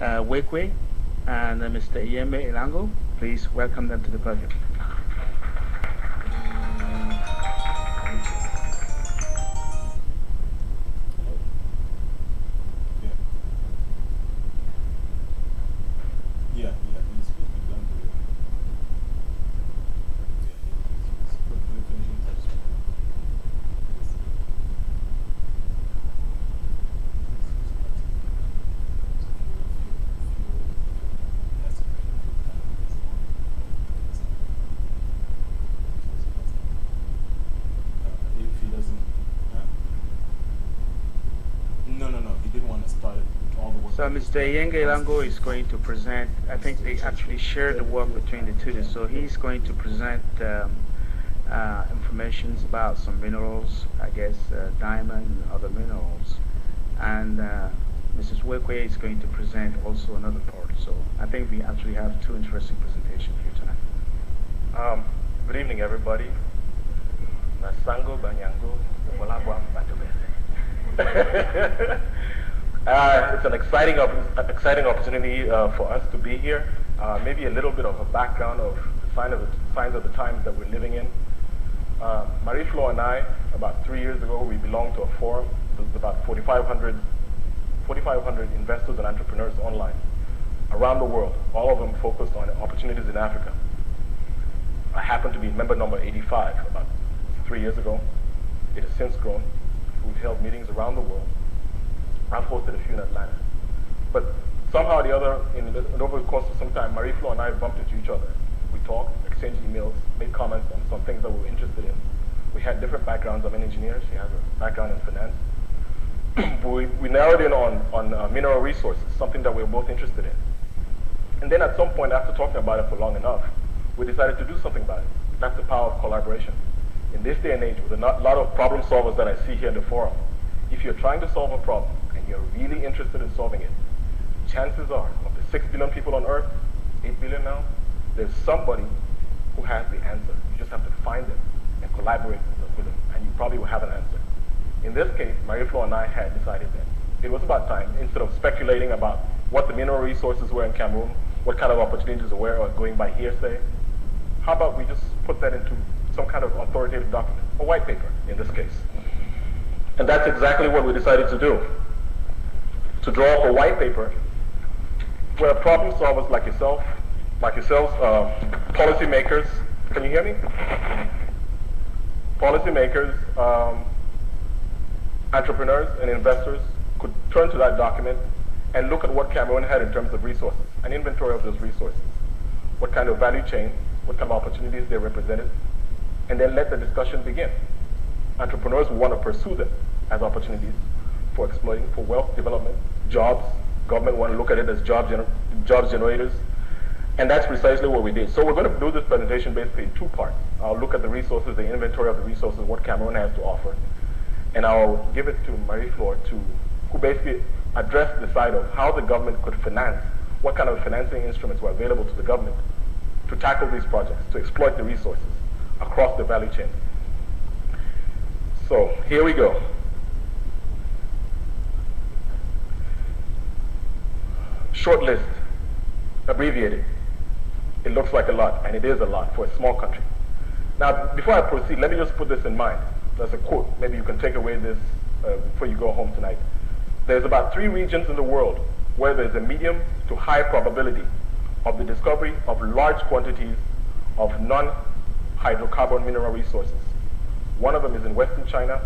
Wekwe and Mr. Iyeme Ilango. Please welcome them to the podium. So Mr. Yenge Lango is going to present, I think they actually share the work between the two, so he's going to present information about some minerals, I guess diamond and other minerals. And Mrs. Wekwe is going to present also another part. So I think we actually have two interesting presentations here tonight. Good evening, everybody. Nasango Banyango, Walabwa Batubese. It's an exciting opportunity for us to be here. Maybe a little bit of a background of the signs of the times that we're living in. Marie-Flo and I, about 3 years ago, we belonged to a forum. There was about 4,500 investors and entrepreneurs online around the world, all of them focused on opportunities in Africa. I happen to be member number 85 about 3 years ago. It has since grown. We've held meetings around the world. I've hosted a few in Atlanta. But somehow or the other, over the course of some time, Marie-Flo and I bumped into each other. We talked, exchanged emails, made comments on some things that we were interested in. We had different backgrounds. I'm an engineer. She has a background in finance. we narrowed in on mineral resources, something that we were both interested in. And then at some point, after talking about it for long enough, we decided to do something about it. That's the power of collaboration. In this day and age, with a lot of problem solvers that I see here in the forum, if you're trying to solve a problem and you're really interested in solving it, chances are, of the 6 billion people on Earth, 8 billion now, there's somebody who has the answer. You just have to find them and collaborate with them, and you probably will have an answer. In this case, Marie-Flo and I had decided that it was about time, instead of speculating about what the mineral resources were in Cameroon, what kind of opportunities there were, or going by hearsay, how about we just put that into some kind of authoritative document, a white paper in this case. And that's exactly what we decided to do. To draw up a white paper where problem solvers like yourselves, policymakers, can you hear me? Policymakers, entrepreneurs and investors could turn to that document and look at what Cameroon had in terms of resources, an inventory of those resources, what kind of value chain, what kind of opportunities they represented, and then let the discussion begin. Entrepreneurs will want to pursue them as opportunities for exploiting, for wealth development, jobs. Government want to look at it as jobs generators. And that's precisely what we did. So we're going to do this presentation basically in two parts. I'll look at the resources, the inventory of the resources, what Cameroon has to offer. And I'll give it to Marie-Flo who basically address the side of how the government could finance, what kind of financing instruments were available to the government to tackle these projects, to exploit the resources across the value chain. So here we go. Short list, abbreviated. It looks like a lot, and it is a lot for a small country. Now, before I proceed, let me just put this in mind. There's a quote. Maybe you can take away this before you go home tonight. There's about 3 regions in the world where there's a medium to high probability of the discovery of large quantities of non-hydrocarbon mineral resources. One of them is in Western China,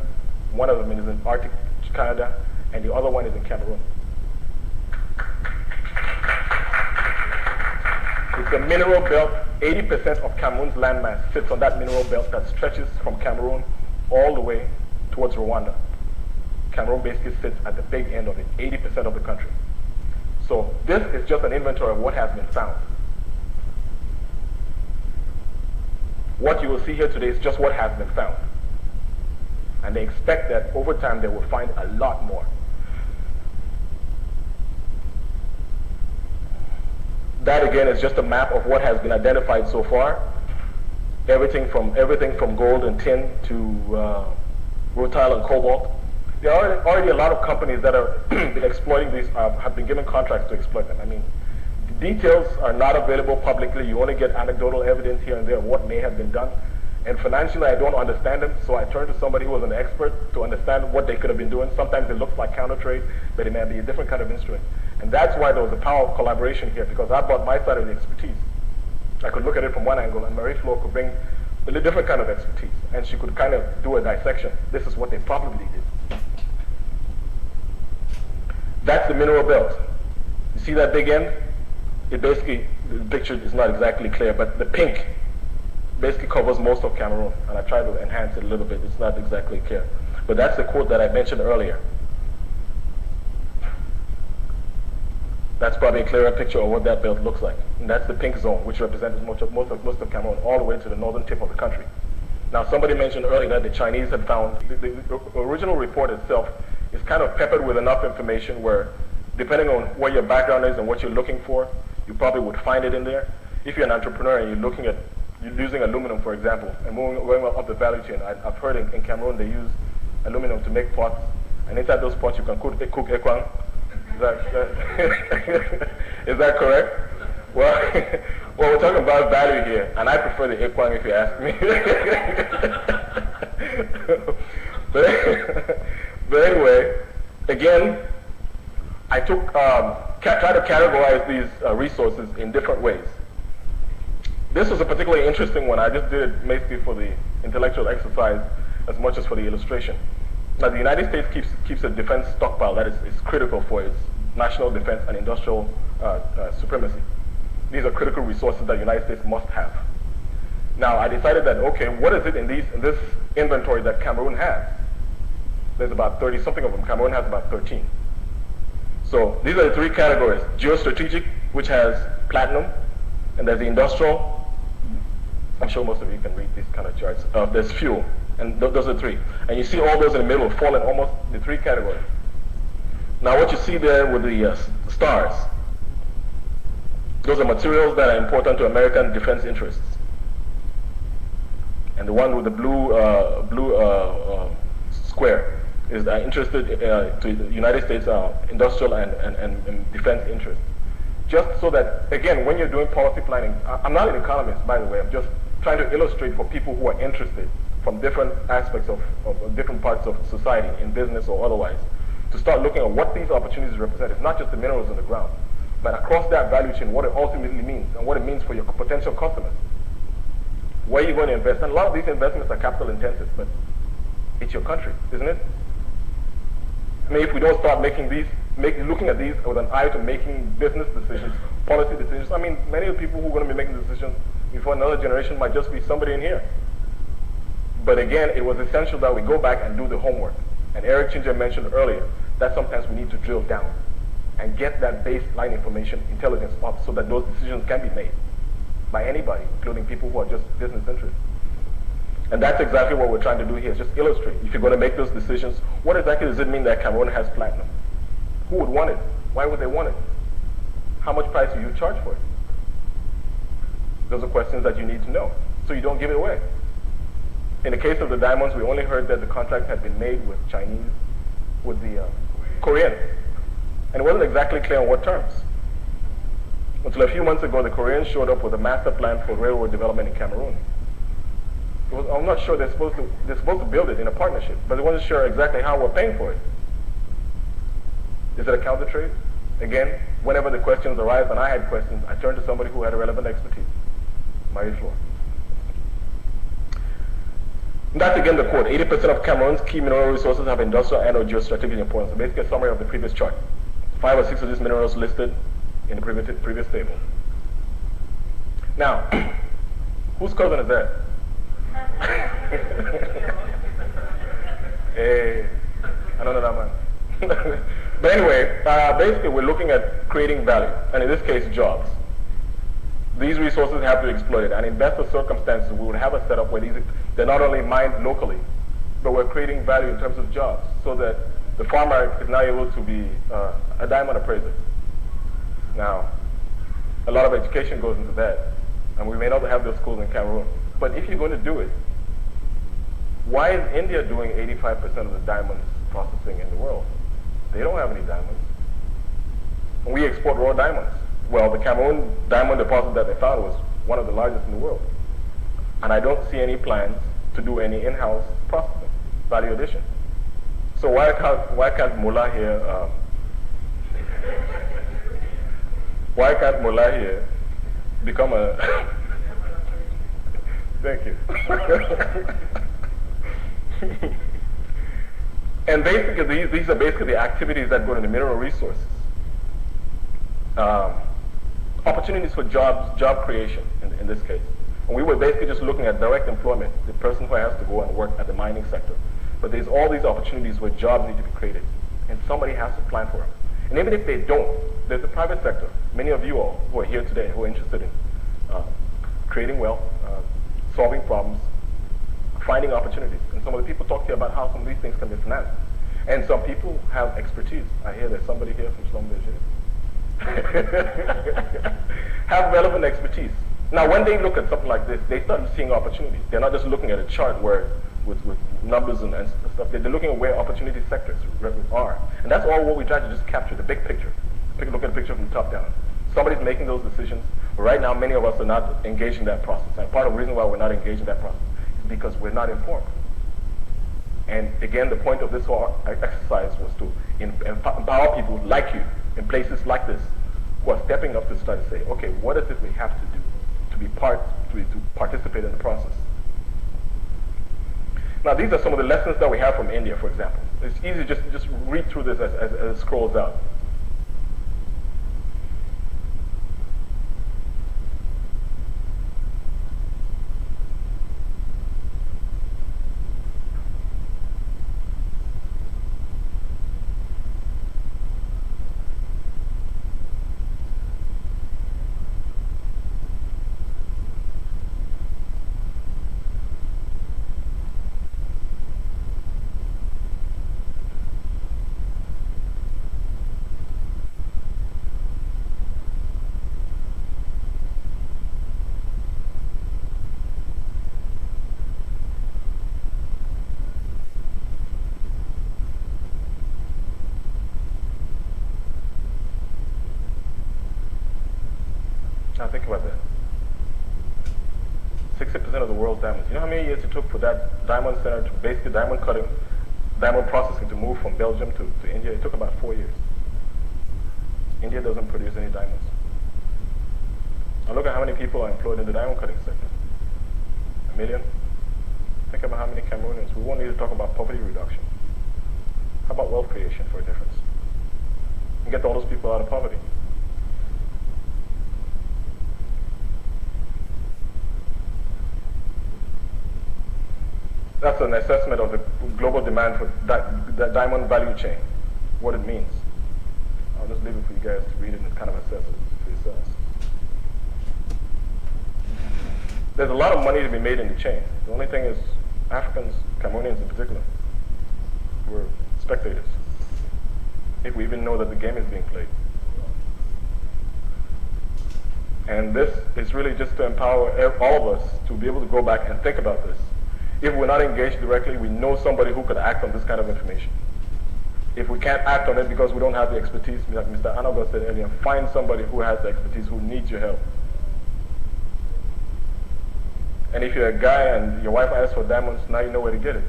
one of them is in Arctic Canada, and the other one is in Cameroon. It's a mineral belt. 80% of Cameroon's landmass sits on that mineral belt that stretches from Cameroon all the way towards Rwanda. Cameroon basically sits at the big end of it, 80% of the country. So this is just an inventory of what has been found. What you will see here today is just what has been found. And they expect that over time they will find a lot more. That again is just a map of what has been identified so far. Everything from gold and tin to rutile and cobalt. there are already a lot of companies that are been exploiting these, have been given contracts to exploit them. I mean, the details are not available publicly. You only get anecdotal evidence here and there of what may have been done. And financially, I don't understand them, so I turn to somebody who was an expert to understand what they could have been doing. Sometimes it looks like counter trade, but it may be a different kind of instrument. And that's why there was a power of collaboration here, because I brought my side of the expertise. I could look at it from one angle, and Marie-Flo could bring a different kind of expertise, and she could kind of do a dissection. This is what they probably did. That's the mineral belt. You see that big end? It basically, the picture is not exactly clear, but the pink basically covers most of Cameroon, and I try to enhance it a little bit. It's not exactly clear. But that's the quote that I mentioned earlier. That's probably a clearer picture of what that belt looks like. And that's the pink zone, which represents most of Cameroon, all the way to the northern tip of the country. Now, somebody mentioned earlier that the Chinese had found, the original report itself is kind of peppered with enough information where, depending on what your background is and what you're looking for, you probably would find it in there. If you're an entrepreneur and you're using aluminum, for example, and going up the value chain, I've heard in Cameroon they use aluminum to make pots, and inside those pots you can cook ekwang. Is that correct? Well, well, we're talking about value here, and I prefer the ekwang if you ask me. but anyway, again, I try to categorize these resources in different ways. This was a particularly interesting one. I just did it basically for the intellectual exercise as much as for the illustration. Now, the United States keeps a defense stockpile that is critical for its national defense and industrial supremacy. These are critical resources that the United States must have. Now, I decided that, okay, what is it in this inventory that Cameroon has? There's about 30 something of them. Cameroon has about 13. So these are the three categories. Geostrategic, which has platinum, and there's the industrial. I'm sure most of you can read these kind of charts. There's fuel, and those are three. And you see all those in the middle fall in almost the three categories. Now what you see there with the stars, those are materials that are important to American defense interests. And the one with the blue square is interested to the United States industrial and defense interests. Just so that, again, when you're doing policy planning, I'm not an economist, by the way, I'm just trying to illustrate for people who are interested from different aspects of different parts of society, in business or otherwise, to start looking at what these opportunities represent. It's not just the minerals in the ground, but across that value chain, what it ultimately means and what it means for your potential customers. Where are you going to invest? And a lot of these investments are capital intensive, but it's your country, isn't it? I mean, if we don't start looking at these with an eye to making business decisions, policy decisions, I mean, many of the people who are going to be making decisions before another generation might just be somebody in here. But again, it was essential that we go back and do the homework. And Eric Chinger mentioned earlier that sometimes we need to drill down and get that baseline information, intelligence up, so that those decisions can be made by anybody, including people who are just business interests. And that's exactly what we're trying to do here, is just illustrate. If you're going to make those decisions, what exactly does it mean that Cameroon has platinum? Who would want it? Why would they want it? How much price do you charge for it? Those are questions that you need to know, so you don't give it away. In the case of the diamonds, we only heard that the contract had been made with the Koreans. And it wasn't exactly clear on what terms. Until a few months ago, the Koreans showed up with a master plan for railroad development in Cameroon. I'm not sure they're supposed to build it in a partnership, but they wasn't sure exactly how we're paying for it. Is it a counter trade? Again, whenever the questions arise, and I had questions, I turned to somebody who had a relevant expertise, Marie-Flo. That's again the quote. 80% of Cameroon's key mineral resources have industrial and/or geostrategic importance. So basically a summary of the previous chart. 5 or 6 of these minerals listed in the previous table. Now, whose cousin is that? Hey, I don't know that man. But anyway, basically we're looking at creating value, and in this case, jobs. These resources have to be exploited, and in best of circumstances, we would have a setup where they're not only mined locally, but we're creating value in terms of jobs, so that the farmer is now able to be a diamond appraiser. Now, a lot of education goes into that, and we may not have those schools in Cameroon. But if you're going to do it, why is India doing 85% of the diamonds processing in the world. They don't have any diamonds. And we export raw diamonds. Well, the Cameroon diamond deposit that they found was one of the largest in the world. And I don't see any plans to do any in-house processing, value addition. So why can't Mullah here, why can't Mullah here become a, thank you. And basically, these are basically the activities that go into mineral resources. Opportunities for job creation in this case. And we were basically just looking at direct employment, the person who has to go and work at the mining sector. But there's all these opportunities where jobs need to be created, and somebody has to plan for them. And even if they don't, there's the private sector. Many of you all who are here today who are interested in creating wealth, solving problems, finding opportunities. And some of the people talk to you about how some of these things can be financed. And some people have expertise. I hear there's somebody here from Schlumberger. Have relevant expertise. Now, when they look at something like this, they start seeing opportunities. They're not just looking at a chart where with numbers and stuff. They're looking at where opportunity sectors are. And that's all what we try to just capture, the big picture. Look at the picture from the top down. Somebody's making those decisions. But right now, many of us are not engaged in that process. And part of the reason why we're not engaged in that process is because we're not informed. And again, the point of this whole exercise was to empower people like you in places like this who are stepping up to start to say, okay, what is it we have to do to participate in the process? Now, these are some of the lessons that we have from India, for example. It's easy to just read through this as it scrolls out. Now think about that. 60% of the world's diamonds. You know how many years it took for that diamond center to basically diamond cutting, diamond processing to move from Belgium to India? It took about 4 years. India doesn't produce any diamonds. Now look at how many people are employed in the diamond cutting sector. 1 million? Think about how many Cameroonians. We won't need to talk about poverty reduction. How about wealth creation for a difference? And get all those people out of poverty. That's an assessment of the global demand for that diamond value chain, what it means. I'll just leave it for you guys to read it and kind of assess it for yourselves. There's a lot of money to be made in the chain. The only thing is Africans, Cameroonians in particular, we're spectators. If we even know that the game is being played. And this is really just to empower all of us to be able to go back and think about this. If we're not engaged directly, we know somebody who could act on this kind of information. If we can't act on it because we don't have the expertise, like Mr. Anaga said earlier, find somebody who has the expertise, who needs your help. And if you're a guy and your wife asks for diamonds, now you know where to get it.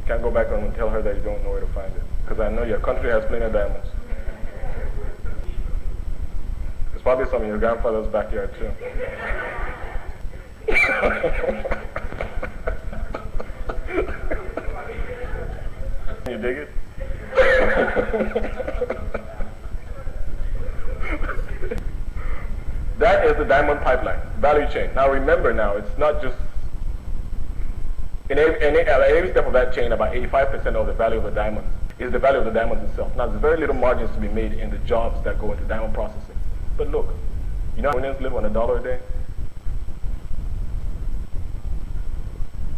Can't go back home and tell her that you don't know where to find it. Because I know your country has plenty of diamonds. There's probably some in your grandfather's backyard too. You dig it? That is the diamond pipeline, value chain. Now remember it's not just, in every step of that chain, about 85% of the value of the diamonds is the value of the diamonds itself. Now there's very little margins to be made in the jobs that go into diamond processing. But look, you know how Indians live on $1 a day?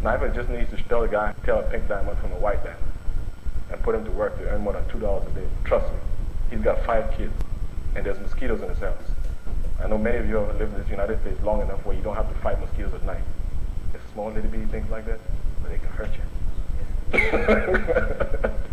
Naiva just needs to tell a pink diamond from a white diamond and put him to work to earn more than $2 a day. Trust me, he's got 5 kids and there's mosquitoes in his house. I know many of you have lived in the United States long enough where you don't have to fight mosquitoes at night. It's small little bitty things like that, but they can hurt you.